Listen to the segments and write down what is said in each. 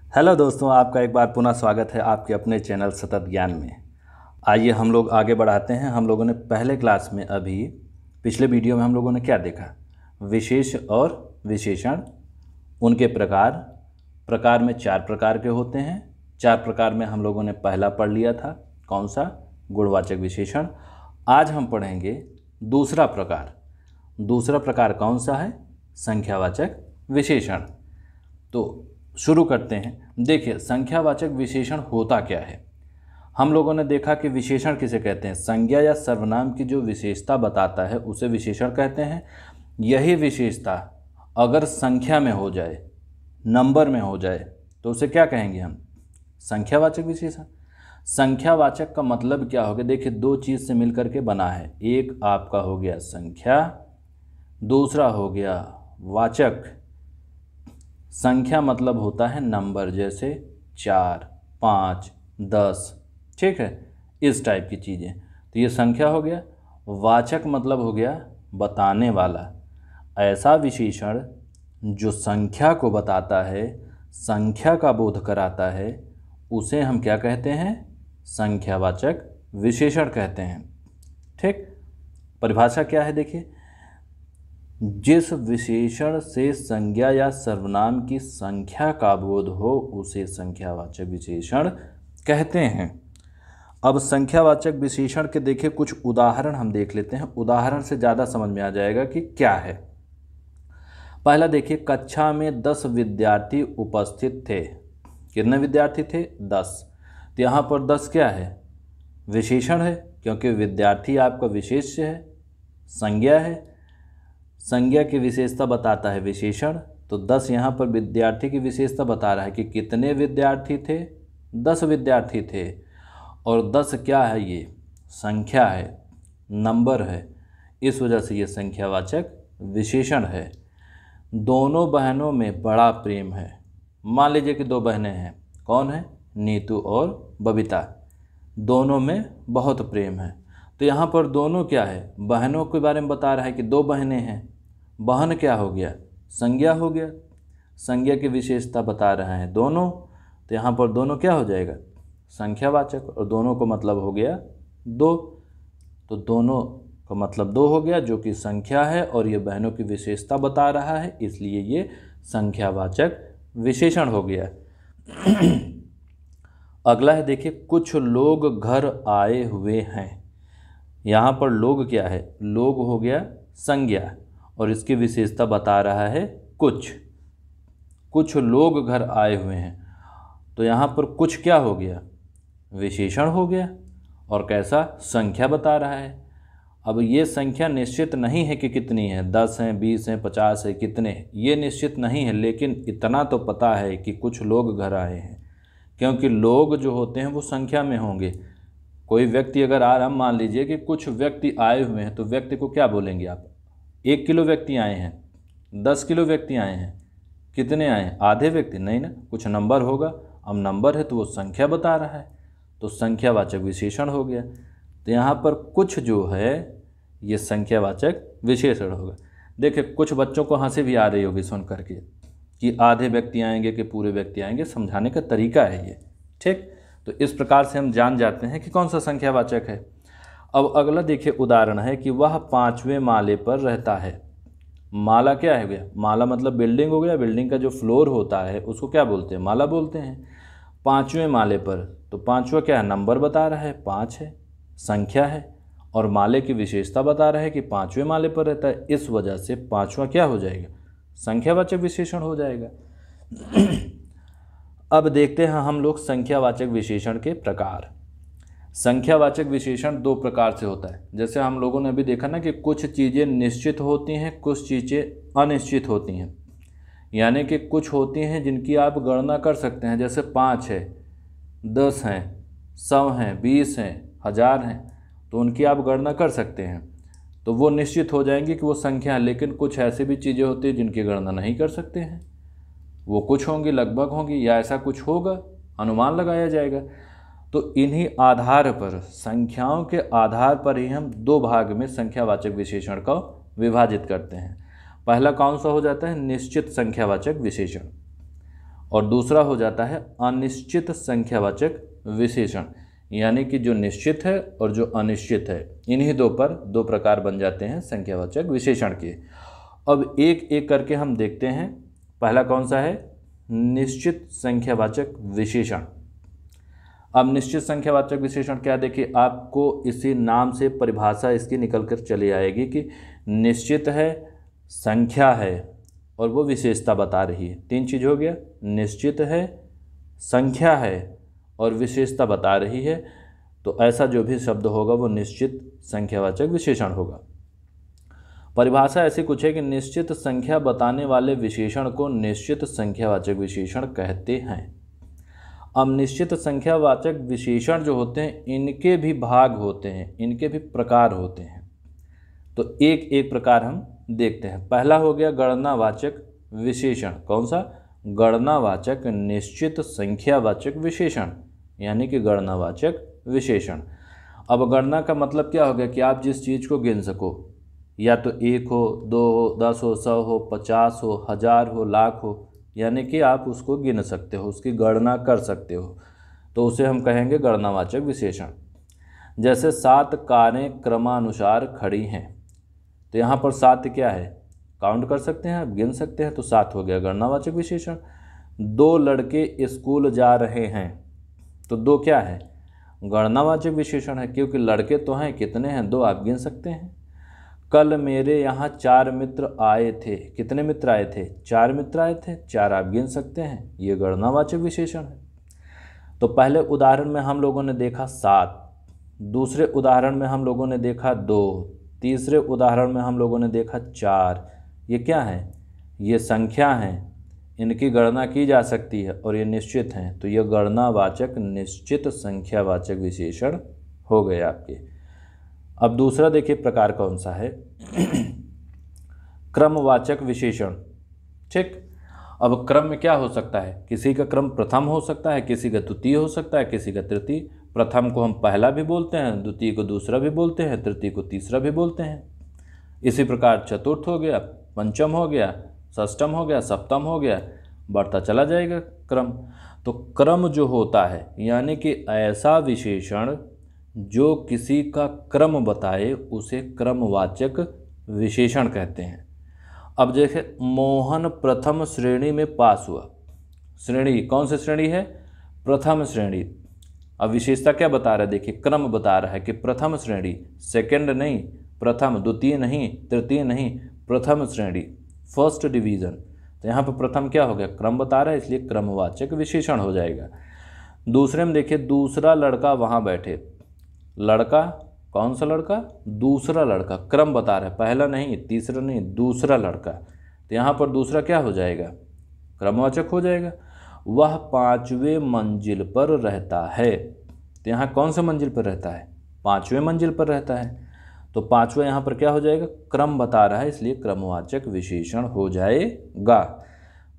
Hello दोस्तों, आपका एक बार पुनः स्वागत है आपके अपने चैनल सतत ज्ञान में। आइए हम लोग आगे बढ़ाते हैं। हम लोगों ने पहले क्लास में पिछले वीडियो में हम लोगों ने क्या देखा? विशेष और विशेषण, उनके प्रकार। प्रकार में 4 प्रकार के होते हैं। 4 प्रकार में हम लोगों ने पहला पढ़ लिया था, कौन सा? गुणवाचक विशेषण। आज हम पढ़ेंगे दूसरा प्रकार। दूसरा प्रकार कौन सा है? संख्यावाचक विशेषण। तो शुरू करते हैं। देखिए, संख्यावाचक विशेषण होता क्या है। हम लोगों ने देखा कि विशेषण किसे कहते हैं? संज्ञा या सर्वनाम की जो विशेषता बताता है उसे विशेषण कहते हैं। यही विशेषता अगर संख्या में हो जाए, नंबर में हो जाए, तो उसे क्या कहेंगे हम? संख्यावाचक विशेषण। संख्यावाचक का मतलब क्या हो गया? देखिए, 2 चीज़ से मिलकर के बना है। एक आपका हो गया संख्या, दूसरा हो गया वाचक। संख्या मतलब होता है नंबर, जैसे 4, 5, 10, ठीक है, इस टाइप की चीज़ें। तो ये संख्या हो गया। वाचक मतलब हो गया बताने वाला। ऐसा विशेषण जो संख्या को बताता है, संख्या का बोध कराता है, उसे हम क्या कहते हैं? संख्यावाचक विशेषण कहते हैं। ठीक, परिभाषा क्या है? देखिए, जिस विशेषण से संज्ञा या सर्वनाम की संख्या का बोध हो उसे संख्यावाचक विशेषण कहते हैं। अब संख्यावाचक विशेषण के देखिए कुछ उदाहरण हम देख लेते हैं। उदाहरण से ज़्यादा समझ में आ जाएगा कि क्या है। पहला देखिए, कक्षा में 10 विद्यार्थी उपस्थित थे। कितने विद्यार्थी थे? 10। तो यहाँ पर 10 क्या है? विशेषण है, क्योंकि विद्यार्थी आपका विशेष्य है, संज्ञा है। संज्ञा की विशेषता बताता है विशेषण। तो 10 यहाँ पर विद्यार्थी की विशेषता बता रहा है कि कितने विद्यार्थी थे? 10 विद्यार्थी थे। और 10 क्या है? ये संख्या है, नंबर है, इस वजह से ये संख्यावाचक विशेषण है। दोनों बहनों में बड़ा प्रेम है। मान लीजिए कि 2 बहनें हैं। कौन है? नीतू और बबीता। दोनों में बहुत प्रेम है। तो यहाँ पर दोनों क्या है? बहनों के बारे में बता रहा है कि 2 बहनें हैं। बहन क्या हो गया? संज्ञा हो गया। संज्ञा की विशेषता बता रहे हैं दोनों, तो यहाँ पर दोनों क्या हो जाएगा? संख्यावाचक। और दोनों को मतलब हो गया 2, तो दोनों का मतलब 2 हो गया, जो कि संख्या है, और ये बहनों की विशेषता बता रहा है, इसलिए ये संख्यावाचक विशेषण हो गया। अगला है, देखिए, कुछ लोग घर आए हुए हैं। यहाँ पर लोग क्या है? लोग हो गया संज्ञा, और इसकी विशेषता बता रहा है कुछ। कुछ लोग घर आए हुए हैं, तो यहाँ पर कुछ क्या हो गया? विशेषण हो गया। और कैसा? संख्या बता रहा है। अब ये संख्या निश्चित नहीं है कि कितनी है, 10 हैं, 20 हैं, 50 है, कितने, ये निश्चित नहीं है, लेकिन इतना तो पता है कि कुछ लोग घर आए हैं, क्योंकि लोग जो होते हैं वो संख्या में होंगे। कोई व्यक्ति अगर आ रहा, मान लीजिए कि कुछ व्यक्ति आए हुए हैं, तो व्यक्ति को क्या बोलेंगे आप? 1 किलो व्यक्ति आए हैं, 10 किलो व्यक्ति आए हैं, कितने आए हैं? आधे व्यक्ति नहीं ना, कुछ नंबर होगा। अब नंबर है तो वो संख्या बता रहा है, तो संख्यावाचक विशेषण हो गया। तो यहाँ पर कुछ जो है ये संख्यावाचक विशेषण होगा। देखिए, कुछ बच्चों को हंसी भी आ रही होगी सुन करके कि आधे व्यक्ति आएंगे कि पूरे व्यक्ति आएंगे। समझाने का तरीका है ये। ठीक, तो इस प्रकार से हम जान जाते हैं कि कौन सा संख्यावाचक है। अब अगला देखिए उदाहरण है कि वह 5वें माले पर रहता है। माला क्या है भैया? माला मतलब बिल्डिंग हो गया। बिल्डिंग का जो फ्लोर होता है उसको क्या बोलते हैं? माला बोलते हैं। 5वें माले पर, तो 5वां क्या है? नंबर बता रहा है, 5 है, संख्या है, और माले की विशेषता बता रहा है कि 5वें माले पर रहता है, इस वजह से 5वां क्या हो जाएगा? संख्यावाचक विशेषण हो जाएगा। अब देखते हैं हम लोग संख्यावाचक विशेषण के प्रकार। संख्यावाचक विशेषण 2 प्रकार से होता है। जैसे हम लोगों ने अभी देखा ना कि कुछ चीज़ें निश्चित होती हैं, कुछ चीज़ें अनिश्चित होती हैं। यानी कि कुछ होती हैं जिनकी आप गणना कर सकते हैं, जैसे 5 है, 10 हैं, 100 हैं, 20 हैं, 1000 हैं, तो उनकी आप गणना कर सकते हैं, तो वो निश्चित हो जाएंगी कि वो संख्या है। लेकिन कुछ ऐसी भी चीज़ें होती हैं जिनकी गणना नहीं कर सकते हैं, वो कुछ होंगी, लगभग होंगी, या ऐसा कुछ होगा, अनुमान लगाया जाएगा। तो इन्हीं आधार पर, संख्याओं के आधार पर ही हम 2 भाग में संख्यावाचक विशेषण को विभाजित करते हैं। पहला कौन सा हो जाता है? निश्चित संख्यावाचक विशेषण। और दूसरा हो जाता है अनिश्चित संख्यावाचक विशेषण, यानी कि जो निश्चित है और जो अनिश्चित है, इन्हीं दो प्रकार बन जाते हैं संख्यावाचक विशेषण के। अब एक एक करके हम देखते हैं। पहला कौन सा है? निश्चित संख्यावाचक विशेषण। अब निश्चित संख्यावाचक विशेषण क्या? देखिए, आपको इसी नाम से परिभाषा इसकी निकल कर चली आएगी कि निश्चित है, संख्या है और वो विशेषता बता रही है। तीन चीज़ हो गया, निश्चित है, संख्या है और विशेषता बता रही है। तो ऐसा जो भी शब्द होगा वो निश्चित संख्यावाचक विशेषण होगा। परिभाषा ऐसी कुछ है कि निश्चित संख्या बताने वाले विशेषण को निश्चित संख्यावाचक विशेषण कहते हैं। अब निश्चित संख्यावाचक विशेषण जो होते हैं इनके भी भाग होते हैं, इनके भी प्रकार होते हैं। तो एक एक प्रकार हम देखते हैं। पहला हो गया गणनावाचक विशेषण। कौन सा? गणनावाचक निश्चित संख्यावाचक विशेषण, यानी कि गणनावाचक विशेषण। अब गणना का मतलब क्या हो गया कि आप जिस चीज़ को गिन सको, या तो 1 हो, 2 हो, 10 हो, 100 हो, 50 हो, 1000 हो, लाख हो, यानी कि आप उसको गिन सकते हो, उसकी गणना कर सकते हो, तो उसे हम कहेंगे गणनावाचक विशेषण। जैसे 7 कारें क्रमानुसार खड़ी हैं, तो यहाँ पर 7 क्या है? काउंट कर सकते हैं, आप गिन सकते हैं, तो 7 हो गया गणनावाचक विशेषण। 2 लड़के स्कूल जा रहे हैं, तो 2 क्या है? गणनावाचक विशेषण है, क्योंकि लड़के तो हैं, कितने हैं? 2, आप गिन सकते हैं। कल मेरे यहाँ 4 मित्र आए थे। कितने मित्र आए थे? 4 मित्र आए थे, 4 आप गिन सकते हैं, ये गणनावाचक विशेषण है। तो पहले उदाहरण में हम लोगों ने देखा 7, दूसरे उदाहरण में हम लोगों ने देखा 2, तीसरे उदाहरण में हम लोगों ने देखा 4। ये क्या है? ये संख्या हैं, इनकी गणना की जा सकती है और ये निश्चित हैं, तो ये गणनावाचक निश्चित संख्यावाचक विशेषण हो गए आपके। अब दूसरा देखिए प्रकार कौन सा है? क्रमवाचक विशेषण। ठीक। अब क्रम में क्या हो सकता है? किसी का क्रम प्रथम हो सकता है, किसी का द्वितीय हो सकता है, किसी का तृतीय। प्रथम को हम पहला भी बोलते हैं, द्वितीय को दूसरा भी बोलते हैं, तृतीय को तीसरा भी बोलते हैं। इसी प्रकार चतुर्थ हो गया, पंचम हो गया, षष्ठम हो गया, सप्तम हो गया, बढ़ता चला जाएगा क्रम। तो क्रम जो होता है, यानी कि ऐसा विशेषण जो किसी का क्रम बताए, उसे क्रमवाचक विशेषण कहते हैं। अब जैसे मोहन प्रथम श्रेणी में पास हुआ। श्रेणी कौन सी श्रेणी है? प्रथम श्रेणी। अब विशेषता क्या बता रहा है? देखिए, क्रम बता रहा है कि प्रथम श्रेणी, सेकंड नहीं, प्रथम, द्वितीय नहीं, तृतीय नहीं, प्रथम श्रेणी, फर्स्ट डिवीज़न। तो यहाँ पर प्रथम क्या हो गया? क्रम बता रहा है, इसलिए क्रमवाचक विशेषण हो जाएगा। दूसरे में देखिए, दूसरा लड़का वहाँ बैठे। लड़का कौन सा लड़का? दूसरा लड़का। क्रम बता रहा है, पहला नहीं, तीसरा नहीं, दूसरा लड़का। तो यहाँ पर दूसरा क्या हो जाएगा? क्रमवाचक हो जाएगा। वह 5वें मंजिल पर रहता है। तो यहाँ कौन से मंजिल पर रहता है? 5वें मंजिल पर रहता है। तो 5वां यहाँ पर क्या हो जाएगा? क्रम बता रहा है, इसलिए क्रमवाचक विशेषण हो जाएगा।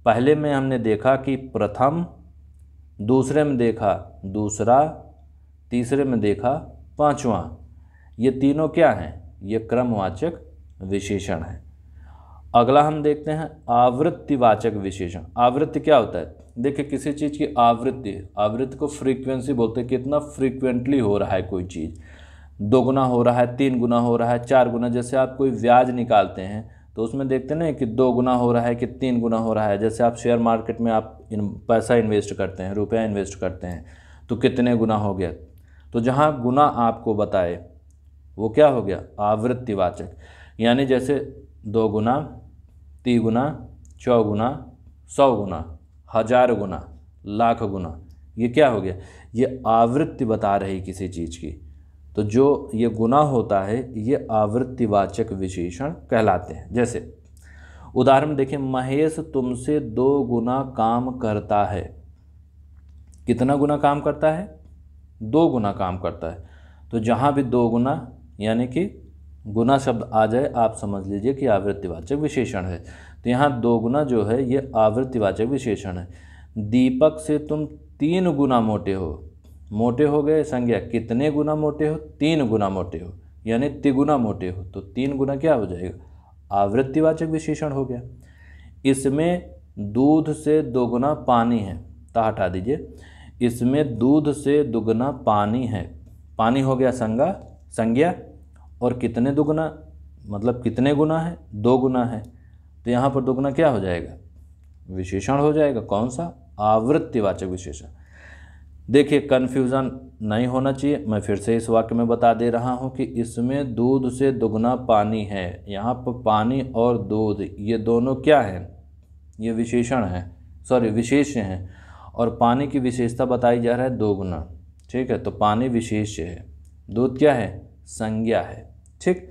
पहले में हमने देखा कि प्रथम, दूसरे में देखा दूसरा, तीसरे में देखा पांचवा। ये तीनों क्या हैं? ये क्रमवाचक विशेषण है। अगला हम देखते हैं आवृत्तिवाचक विशेषण। आवृत्ति क्या होता है? देखिए, किसी चीज़ की आवृत्ति को फ्रीक्वेंसी बोलते हैं। कितना फ्रीक्वेंटली हो रहा है कोई चीज़, 2 गुना हो रहा है, 3 गुना हो रहा है, 4 गुना। जैसे आप कोई ब्याज निकालते हैं तो उसमें देखते हैं ना कि 2 गुना हो रहा है कि 3 गुना हो रहा है। जैसे आप शेयर मार्केट में आप पैसा इन्वेस्ट करते हैं, रुपया इन्वेस्ट करते हैं, तो कितने गुना हो गया। तो जहाँ गुना आपको बताए वो क्या हो गया? आवृत्तिवाचक। यानी जैसे 2 गुना, 3 गुना, 4 गुना, 100 गुना, 1000 गुना, लाख गुना, ये क्या हो गया? ये आवृत्ति बता रही किसी चीज़ की। तो जो ये गुना होता है ये आवृत्तिवाचक विशेषण कहलाते हैं। जैसे उदाहरण देखिए, महेश तुमसे 2 गुना काम करता है। कितना गुना काम करता है? 2 गुना काम करता है। तो जहाँ भी 2 गुना यानी कि गुना शब्द आ जाए, आप समझ लीजिए कि आवृत्तिवाचक विशेषण है। तो यहाँ 2 गुना जो है ये आवृत्तिवाचक विशेषण है। दीपक से तुम 3 गुना मोटे हो। मोटे हो गए संज्ञा, कितने गुना मोटे हो? 3 गुना मोटे हो, यानी तिगुना मोटे हो। तो 3 गुना क्या हो जाएगा? आवृत्तिवाचक विशेषण हो गया। इसमें दूध से दोगुना पानी है, ता हटा दीजिए, इसमें दूध से दुगना पानी है। पानी हो गया संज्ञा, और कितने दुगना मतलब कितने गुना है, 2 गुना है। तो यहाँ पर दोगुना क्या हो जाएगा, विशेषण हो जाएगा। कौन सा, आवृत्तिवाचक विशेषण। देखिए कन्फ्यूज़न नहीं होना चाहिए, मैं फिर से इस वाक्य में बता दे रहा हूँ कि इसमें दूध से दुगना पानी है। यहाँ पर पानी और दूध ये दोनों क्या हैं, ये विशेषण हैं, सॉरी विशेष्य हैं, और पानी की विशेषता बताई जा रहा है 2 गुना। ठीक है, तो पानी विशेष्य है, दूध क्या है, संज्ञा है। ठीक,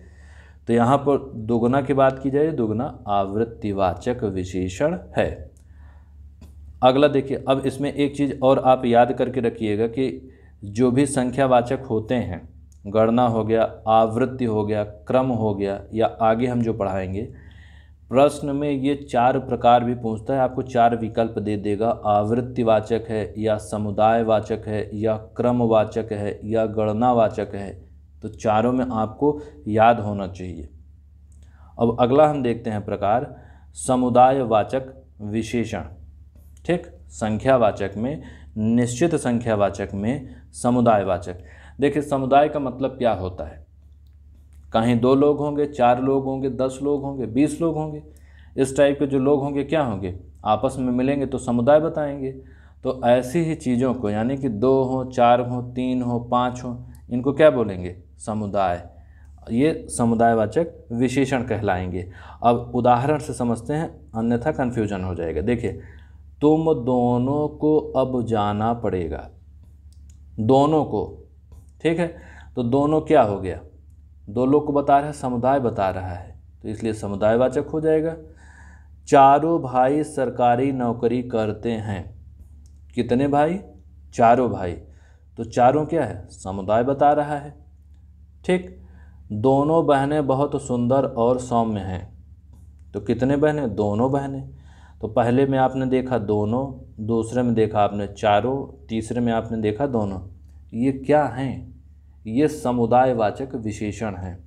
तो यहाँ पर दुगना की बात की जाए, दुगना आवृत्तिवाचक विशेषण है। अगला देखिए, अब इसमें एक चीज़ और आप याद करके रखिएगा कि जो भी संख्यावाचक होते हैं, गणना हो गया, आवृत्ति हो गया, क्रम हो गया, या आगे हम जो पढ़ाएंगे, प्रश्न में ये 4 प्रकार भी पूछता है, आपको 4 विकल्प दे देगा। आवृत्तिवाचक है, या समुदायवाचक है, या क्रमवाचक है, या गणनावाचक है। तो चारों में आपको याद होना चाहिए। अब अगला हम देखते हैं प्रकार, समुदायवाचक विशेषण। ठीक, संख्यावाचक में, निश्चित संख्यावाचक में समुदायवाचक। देखिए समुदाय का मतलब क्या होता है, कहीं 2 लोग होंगे, 4 लोग होंगे, 10 लोग होंगे, 20 लोग होंगे, इस टाइप के जो लोग होंगे क्या होंगे, आपस में मिलेंगे तो समुदाय बताएंगे। तो ऐसी ही चीज़ों को, यानी कि 2 हो, 4 हो, 3 हो, 5 हो, इनको क्या बोलेंगे, समुदाय। ये समुदायवाचक विशेषण कहलाएंगे। अब उदाहरण से समझते हैं, अन्यथा कन्फ्यूजन हो जाएगा। देखिए, तुम दोनों को अब जाना पड़ेगा, दोनों को। ठीक है, तो दोनों क्या हो गया, 2 लोग को बता रहा है, समुदाय बता रहा है, तो इसलिए समुदायवाचक हो जाएगा। चारों भाई सरकारी नौकरी करते हैं, कितने भाई, चारों भाई, तो चारों क्या है, समुदाय बता रहा है। ठीक, दोनों बहनें बहुत सुंदर और सौम्य हैं, तो कितने बहनें, दोनों बहनें। तो पहले में आपने देखा दोनों, दूसरे में देखा आपने चारों, तीसरे में आपने देखा दोनों। ये क्या हैं, ये समुदायवाचक विशेषण हैं।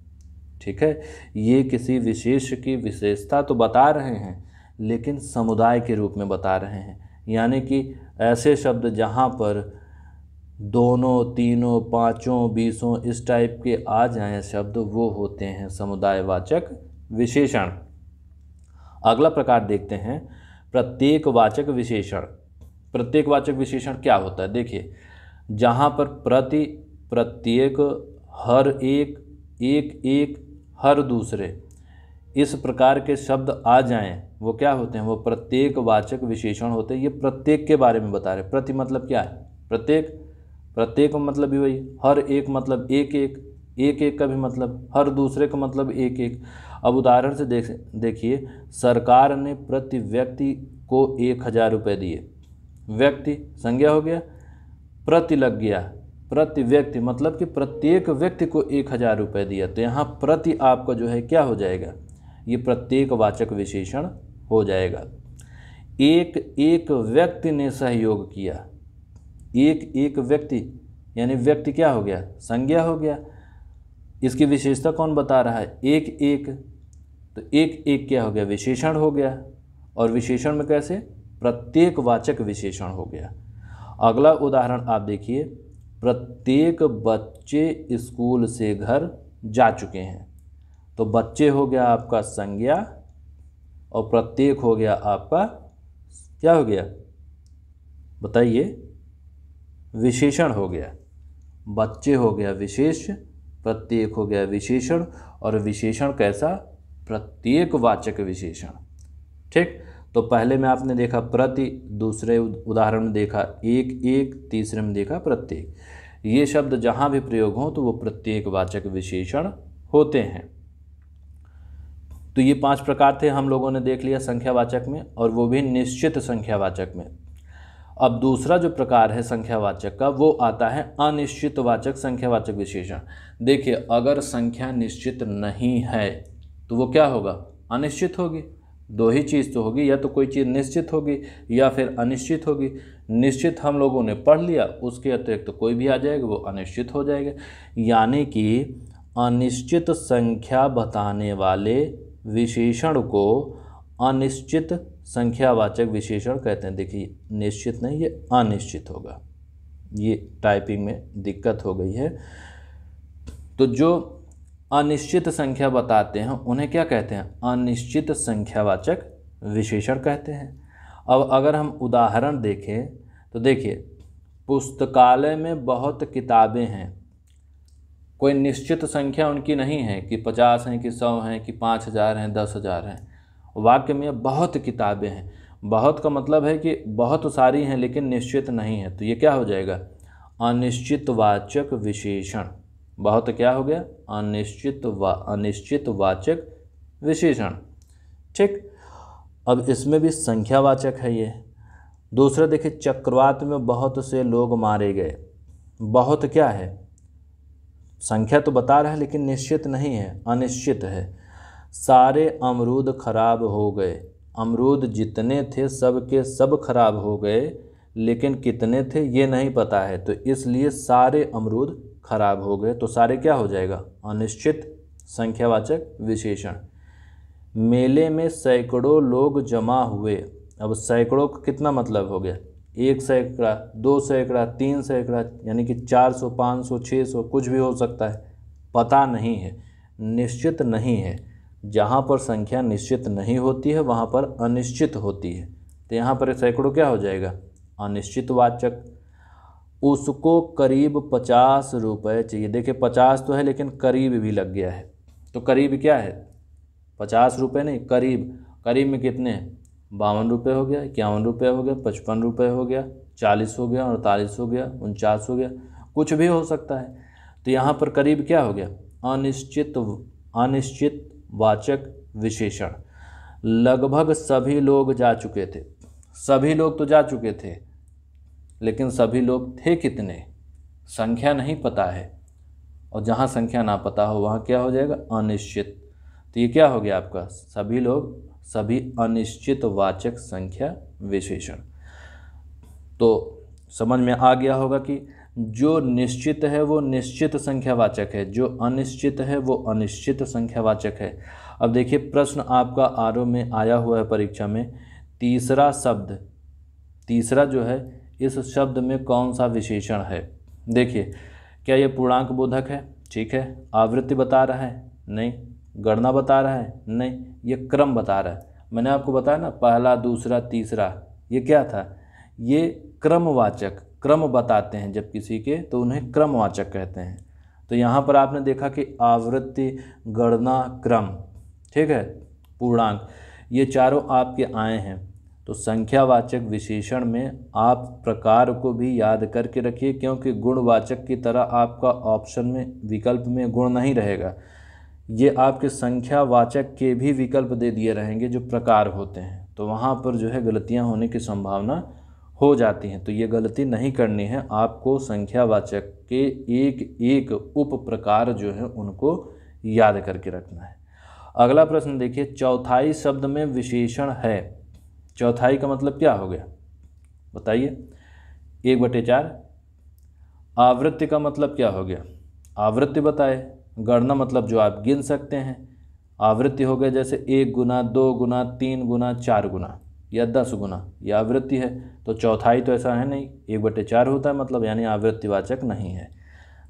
ठीक है, ये किसी विशेष की विशेषता तो बता रहे हैं, लेकिन समुदाय के रूप में बता रहे हैं। यानी कि ऐसे शब्द जहाँ पर दोनों, तीनों, पाँचों, 20 इस टाइप के आ जाएं शब्द, वो होते हैं समुदायवाचक विशेषण। अगला प्रकार देखते हैं, प्रत्येकवाचक विशेषण। प्रत्येकवाचक विशेषण क्या होता है, देखिए जहाँ पर प्रति, प्रत्येक, हर एक, एक एक, हर दूसरे, इस प्रकार के शब्द आ जाएं, वो क्या होते हैं, वो प्रत्येकवाचक विशेषण होते हैं। ये प्रत्येक के बारे में बता रहे। प्रति मतलब क्या है, प्रत्येक, प्रत्येक मतलब भी वही, हर एक मतलब एक एक, एक एक का भी मतलब, हर दूसरे का मतलब एक एक। अब उदाहरण से देखिए, सरकार ने प्रति व्यक्ति को 1000 रुपये दिए। व्यक्ति संज्ञा हो गया, प्रति लग गया, प्रति व्यक्ति मतलब कि प्रत्येक व्यक्ति को 1000 रुपये दिया। तो यहाँ प्रति आपका जो है क्या हो जाएगा, ये प्रत्येकवाचक विशेषण हो जाएगा। एक एक व्यक्ति ने सहयोग किया, एक एक व्यक्ति यानी व्यक्ति क्या हो गया, संज्ञा हो गया। इसकी विशेषता कौन बता रहा है, एक एक, तो एक एक क्या हो गया, विशेषण हो गया। और विशेषण में कैसे, प्रत्येकवाचक विशेषण हो गया। अगला उदाहरण आप देखिए, प्रत्येक बच्चे स्कूल से घर जा चुके हैं। तो बच्चे हो गया आपका संज्ञा, और प्रत्येक हो गया आपका क्या हो गया, बताइए, विशेषण हो गया। बच्चे हो गया विशेष, प्रत्येक हो गया विशेषण, और विशेषण कैसा, प्रत्येकवाचक विशेषण। ठीक, तो पहले में आपने देखा प्रति, दूसरे उदाहरण में देखा एक एक, तीसरे में देखा प्रत्येक। ये शब्द जहाँ भी प्रयोग हो तो वो प्रत्येकवाचक विशेषण होते हैं। तो ये 5 प्रकार थे, हम लोगों ने देख लिया संख्यावाचक में, और वो भी निश्चित संख्यावाचक में। अब दूसरा जो प्रकार है संख्यावाचक का, वो आता है अनिश्चितवाचक संख्यावाचक विशेषण। देखिए, अगर संख्या निश्चित नहीं है तो वो क्या होगा, अनिश्चित होगी। 2 ही चीज़ तो होगी, या तो कोई चीज़ निश्चित होगी या फिर अनिश्चित होगी। निश्चित हम लोगों ने पढ़ लिया, उसके अतिरिक्त तो कोई भी आ जाएगा वो अनिश्चित हो जाएगा। यानी कि अनिश्चित संख्या बताने वाले विशेषण को अनिश्चित संख्यावाचक विशेषण कहते हैं। देखिए निश्चित नहीं, ये अनिश्चित होगा, ये टाइपिंग में दिक्कत हो गई है। तो जो अनिश्चित संख्या बताते हैं उन्हें क्या कहते हैं? अनिश्चित संख्यावाचक विशेषण कहते हैं। अब अगर हम उदाहरण देखें तो देखिए, पुस्तकालय में बहुत किताबें हैं, कोई निश्चित संख्या उनकी नहीं है कि 50 हैं कि 100 हैं कि 5000 हैं 10,000 हैं। वाक्य में बहुत किताबें हैं, बहुत का मतलब है कि बहुत सारी हैं लेकिन निश्चित नहीं है, तो ये क्या हो जाएगा? अनिश्चितवाचक विशेषण। बहुत क्या हो गया? अनिश्चितवाचक विशेषण। ठीक, अब इसमें भी संख्यावाचक है ये। दूसरा देखिए, चक्रवात में बहुत से लोग मारे गए। बहुत क्या है? संख्या तो बता रहा है लेकिन निश्चित नहीं है, अनिश्चित है। सारे अमरूद खराब हो गए। अमरूद जितने थे सब के सब खराब हो गए, लेकिन कितने थे ये नहीं पता है, तो इसलिए सारे अमरूद खराब हो गए। तो सारे क्या हो जाएगा? अनिश्चित संख्यावाचक विशेषण। मेले में सैकड़ों लोग जमा हुए। अब सैकड़ों का कितना मतलब हो गया? 1 सैकड़ा, 2 सैकड़ा, 3 सैकड़ा, यानी कि 400, 500, 600 कुछ भी हो सकता है, पता नहीं है, निश्चित नहीं है। जहाँ पर संख्या निश्चित नहीं होती है वहाँ पर अनिश्चित होती है, तो यहाँ पर सैकड़ों क्या हो जाएगा? अनिश्चितवाचक। उसको करीब 50 रुपये चाहिए। देखिए 50 तो है लेकिन करीब भी लग गया है, तो करीब क्या है? 50 रुपये नहीं, करीब। करीब में कितने हैं? 52 रुपये हो गया, 51 रुपये हो गया, 55 रुपये हो गया, 40 हो गया, 48 हो गया, 49 हो गया, कुछ भी हो सकता है। तो यहाँ पर करीब क्या हो गया? अनिश्चितवाचक विशेषण। लगभग सभी लोग जा चुके थे। सभी लोग तो जा चुके थे, लेकिन सभी लोग थे कितने? संख्या नहीं पता है, और जहाँ संख्या ना पता हो वहाँ क्या हो जाएगा? अनिश्चित। तो ये क्या हो गया आपका? सभी लोग, सभी अनिश्चितवाचक संख्या विशेषण। तो समझ में आ गया होगा कि जो निश्चित है वो निश्चित संख्यावाचक है, जो अनिश्चित है वो अनिश्चित संख्यावाचक है। अब देखिए प्रश्न आपका आरओ में आया हुआ है परीक्षा में, तीसरा शब्द, तीसरा जो है इस शब्द में कौन सा विशेषण है? देखिए, क्या ये पूर्णांक बोधक है? ठीक है। आवृत्ति बता रहा है? नहीं। गणना बता रहा है? नहीं। ये क्रम बता रहा है। मैंने आपको बताया ना, पहला, दूसरा, तीसरा, ये क्या था? ये क्रमवाचक, क्रम बताते हैं जब किसी के, तो उन्हें क्रमवाचक कहते हैं। तो यहाँ पर आपने देखा कि आवृत्ति, गणना, क्रम, ठीक है, पूर्णांक, ये चारों आपके आए हैं। तो संख्यावाचक विशेषण में आप प्रकार को भी याद करके रखिए, क्योंकि गुणवाचक की तरह आपका ऑप्शन में, विकल्प में गुण नहीं रहेगा। ये आपके संख्यावाचक के भी विकल्प दे दिए रहेंगे जो प्रकार होते हैं, तो वहाँ पर जो है गलतियाँ होने की संभावना हो जाती हैं। तो ये गलती नहीं करनी है, आपको संख्यावाचक के एक एक उप प्रकार जो है उनको याद करके रखना है। अगला प्रश्न देखिए, चौथाई शब्द में विशेषण है। चौथाई का मतलब क्या हो गया बताइए? 1/4। आवृत्ति का मतलब क्या हो गया? आवृत्ति बताए। गणना मतलब जो आप गिन सकते हैं। आवृत्ति हो गया जैसे 1 गुना, 2 गुना, 3 गुना, 4 गुना या 10 गुना, यह आवृत्ति है। तो चौथाई तो ऐसा है नहीं, 1/4 होता है मतलब, यानी आवृत्तिवाचक नहीं है।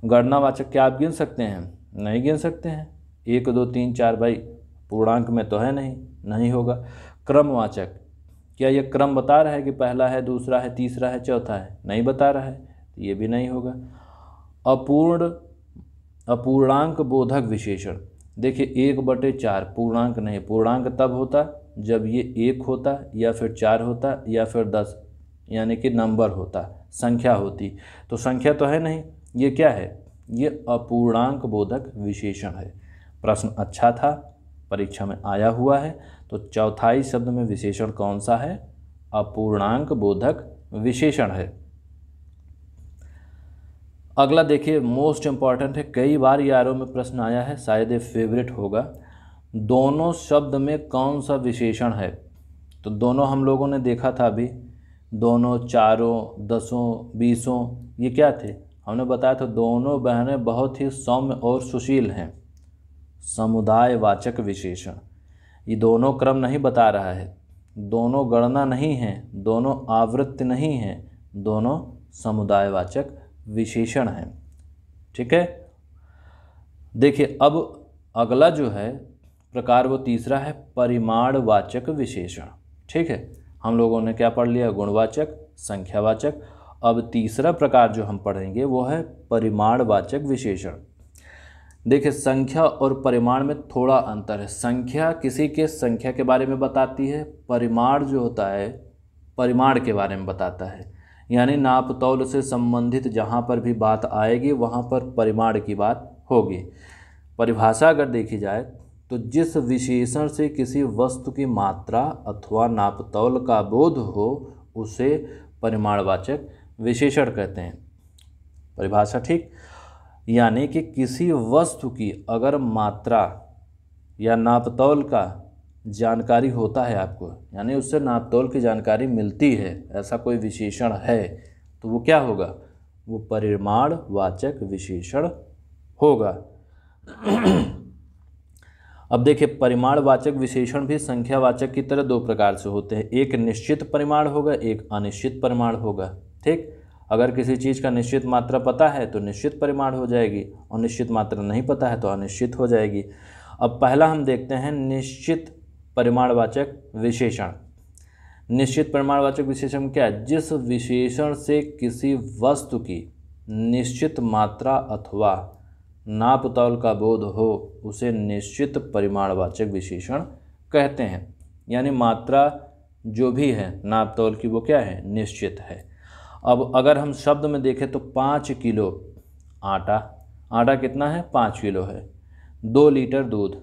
गणनावाचक क्या आप गिन सकते हैं? नहीं गिन सकते हैं। 1 2 3 4 भाई पूर्णांक में तो है नहीं, नहीं होगा। क्रमवाचक, क्या ये क्रम बता रहा है कि पहला है, दूसरा है, तीसरा है, चौथा है? नहीं बता रहा है, तो ये भी नहीं होगा। अपूर्णांक बोधक विशेषण। देखिए 1/4 पूर्णांक नहीं, पूर्णांक तब होता जब ये 1 होता या फिर 4 होता या फिर 10, यानी कि नंबर होता, संख्या होती। तो संख्या तो है नहीं, ये क्या है? ये अपूर्णांक बोधक विशेषण है। प्रश्न अच्छा था, परीक्षा में आया हुआ है। तो चौथाई शब्द में विशेषण कौन सा है? अपूर्णांक बोधक विशेषण है। अगला देखिए, मोस्ट इम्पॉर्टेंट है, कई बार यारों में प्रश्न आया है, शायद ये फेवरेट होगा। दोनों शब्द में कौन सा विशेषण है? तो दोनों हम लोगों ने देखा था अभी, दोनों, चारों, दसों, बीसों, ये क्या थे? हमने बताया था दोनों बहनें बहुत ही सौम्य और सुशील हैं। समुदायवाचक विशेषण, ये दोनों क्रम नहीं बता रहा है, दोनों गणना नहीं है, दोनों आवृत्ति नहीं है, दोनों समुदायवाचक विशेषण हैं। ठीक है। देखिए अब अगला जो है प्रकार वो तीसरा है परिमाणवाचक विशेषण। ठीक है, हम लोगों ने क्या पढ़ लिया, गुणवाचक, संख्यावाचक। अब तीसरा प्रकार जो हम पढ़ेंगे वो है परिमाणवाचक विशेषण। देखिए संख्या और परिमाण में थोड़ा अंतर है। संख्या किसी के संख्या के बारे में बताती है, परिमाण जो होता है परिमाण के बारे में बताता है। यानी नाप तौल से संबंधित जहाँ पर भी बात आएगी वहाँ पर परिमाण की बात होगी। परिभाषा अगर देखी जाए तो जिस विशेषण से किसी वस्तु की मात्रा अथवा नाप तौल का बोध हो उसे परिमाणवाचक विशेषण कहते हैं। परिभाषा ठीक, यानी कि किसी वस्तु की अगर मात्रा या नापतौल का जानकारी होता है आपको, यानी उससे नापतौल की जानकारी मिलती है, ऐसा कोई विशेषण है तो वो क्या होगा, वो परिमाणवाचक विशेषण होगा। अब देखिए परिमाणवाचक विशेषण भी संख्यावाचक की तरह दो प्रकार से होते हैं। एक निश्चित परिमाण होगा, एक अनिश्चित परिमाण होगा। ठीक, अगर किसी चीज़ का निश्चित मात्रा पता है तो निश्चित परिमाण हो जाएगी और निश्चित मात्रा नहीं पता है तो अनिश्चित हो जाएगी। अब पहला हम देखते हैं निश्चित परिमाणवाचक विशेषण। निश्चित परिमाणवाचक विशेषण क्या है, जिस विशेषण से किसी वस्तु की निश्चित मात्रा अथवा नाप तौल का बोध हो उसे निश्चित परिमाणवाचक विशेषण कहते हैं। यानी मात्रा जो भी है नाप तौल की वो क्या है, निश्चित है। अब अगर हम शब्द में देखें तो 5 किलो आटा, आटा कितना है, 5 किलो है। 2 लीटर दूध,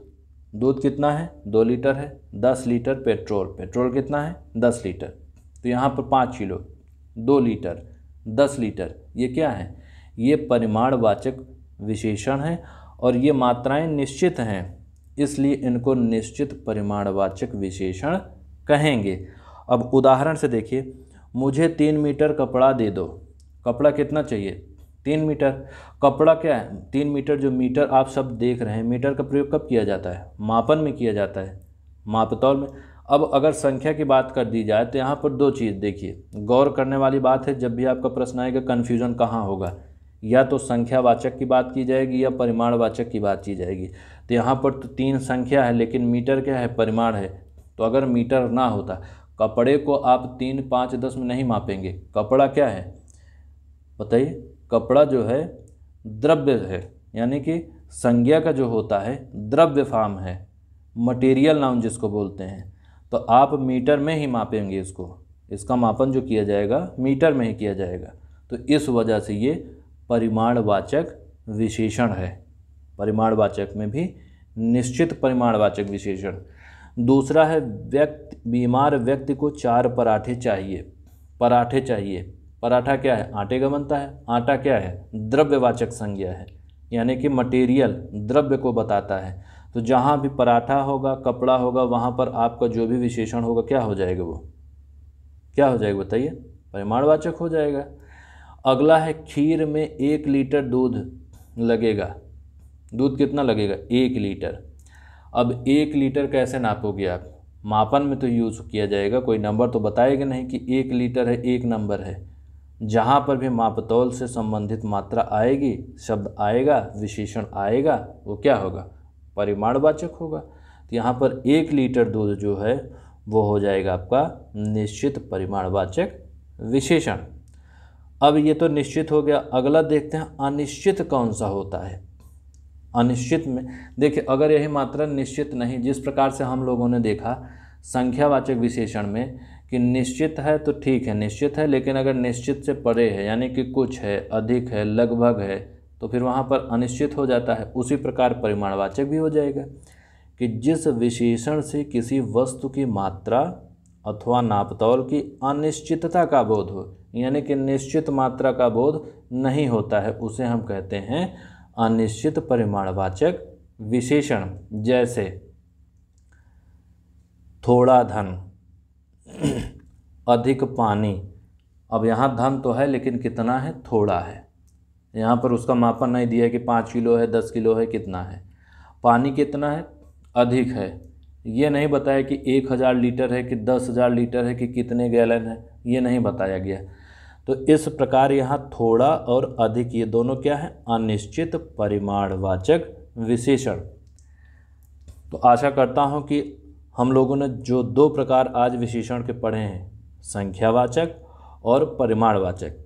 दूध कितना है, 2 लीटर है। 10 लीटर पेट्रोल, पेट्रोल कितना है, 10 लीटर। तो यहाँ पर 5 किलो, 2 लीटर, 10 लीटर, ये क्या है, ये परिमाणवाचक विशेषण है और ये मात्राएं निश्चित हैं, इसलिए इनको निश्चित परिमाणवाचक विशेषण कहेंगे। अब उदाहरण से देखिए, मुझे 3 मीटर कपड़ा दे दो। कपड़ा कितना चाहिए, 3 मीटर। कपड़ा क्या है, 3 मीटर। जो मीटर आप सब देख रहे हैं, मीटर का प्रयोग कब किया जाता है, मापन में किया जाता है, मापतौल में। अब अगर संख्या की बात कर दी जाए तो यहाँ पर दो चीज़ देखिए, गौर करने वाली बात है। जब भी आपका प्रश्न आएगा कन्फ्यूज़न कहाँ होगा, या तो संख्यावाचक की बात की जाएगी या परिमाणवाचक की बात की जाएगी। तो यहाँ पर तो 3 संख्या है लेकिन मीटर क्या है, परिमाण है। तो अगर मीटर ना होता, कपड़े को आप 3, 5, 10 में नहीं मापेंगे। कपड़ा क्या है बताइए, कपड़ा जो है द्रव्य है, यानी कि संज्ञा का जो होता है द्रव्य फॉर्म है, मटेरियल नाउन जिसको बोलते हैं। तो आप मीटर में ही मापेंगे इसको, इसका मापन जो किया जाएगा मीटर में ही किया जाएगा। तो इस वजह से ये परिमाणवाचक विशेषण है। परिमाणवाचक में भी निश्चित परिमाणवाचक विशेषण। दूसरा है बीमार व्यक्ति को 4 पराठे चाहिए। पराठे चाहिए, पराठा क्या है, आटे का बनता है। आटा क्या है, द्रव्यवाचक संज्ञा है, यानी कि मटेरियल द्रव्य को बताता है। तो जहाँ भी पराठा होगा, कपड़ा होगा, वहाँ पर आपका जो भी विशेषण होगा क्या हो जाएगा, वो क्या हो जाएगा बताइए, परिमाणवाचक हो जाएगा। अगला है खीर में 1 लीटर दूध लगेगा। दूध कितना लगेगा, 1 लीटर। अब 1 लीटर कैसे नापोगे आप, मापन में तो यूज़ किया जाएगा, कोई नंबर तो बताएगा नहीं कि 1 लीटर है, 1 नंबर है। जहाँ पर भी मापतौल से संबंधित मात्रा आएगी, शब्द आएगा, विशेषण आएगा, वो क्या होगा, परिमाणवाचक होगा। तो यहाँ पर 1 लीटर दूध जो है वो हो जाएगा आपका निश्चित परिमाणवाचक विशेषण। अब ये तो निश्चित हो गया। अगला देखते हैं अनिश्चित कौन सा होता है। अनिश्चित में देखिए, अगर यही मात्रा निश्चित नहीं, जिस प्रकार से हम लोगों ने देखा संख्यावाचक विशेषण में कि निश्चित है तो ठीक है, निश्चित है, लेकिन अगर निश्चित से परे है, यानी कि कुछ है, अधिक है, लगभग है, तो फिर वहाँ पर अनिश्चित हो जाता है। उसी प्रकार परिमाणवाचक भी हो जाएगा कि जिस विशेषण से किसी वस्तु की मात्रा अथवा नापतौल की अनिश्चितता का बोध हो, यानी कि निश्चित मात्रा का बोध नहीं होता है, उसे हम कहते हैं अनिश्चित परिमाणवाचक विशेषण। जैसे थोड़ा धन, अधिक पानी। अब यहाँ धन तो है लेकिन कितना है, थोड़ा है। यहाँ पर उसका मापन नहीं दिया है कि 5 किलो है, 10 किलो है, कितना है। पानी कितना है, अधिक है, ये नहीं बताया कि 1000 लीटर है कि 10,000 लीटर है कि कितने गैलन है, ये नहीं बताया गया। तो इस प्रकार यहाँ थोड़ा और अधिक, ये दोनों क्या है, अनिश्चित परिमाणवाचक विशेषण। तो आशा करता हूँ कि हम लोगों ने जो दो प्रकार आज विशेषण के पढ़े हैं, संख्यावाचक और परिमाणवाचक,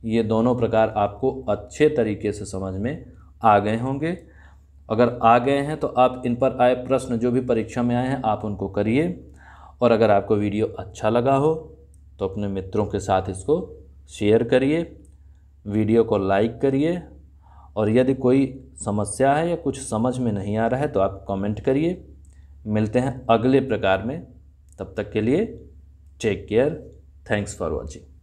ये दोनों प्रकार आपको अच्छे तरीके से समझ में आ गए होंगे। अगर आ गए हैं तो आप इन पर आए प्रश्न जो भी परीक्षा में आए हैं आप उनको करिए। और अगर आपको वीडियो अच्छा लगा हो तो अपने मित्रों के साथ इसको शेयर करिए, वीडियो को लाइक करिए, और यदि कोई समस्या है या कुछ समझ में नहीं आ रहा है तो आप कमेंट करिए। मिलते हैं अगले प्रकार में, तब तक के लिए take care, thanks for watching.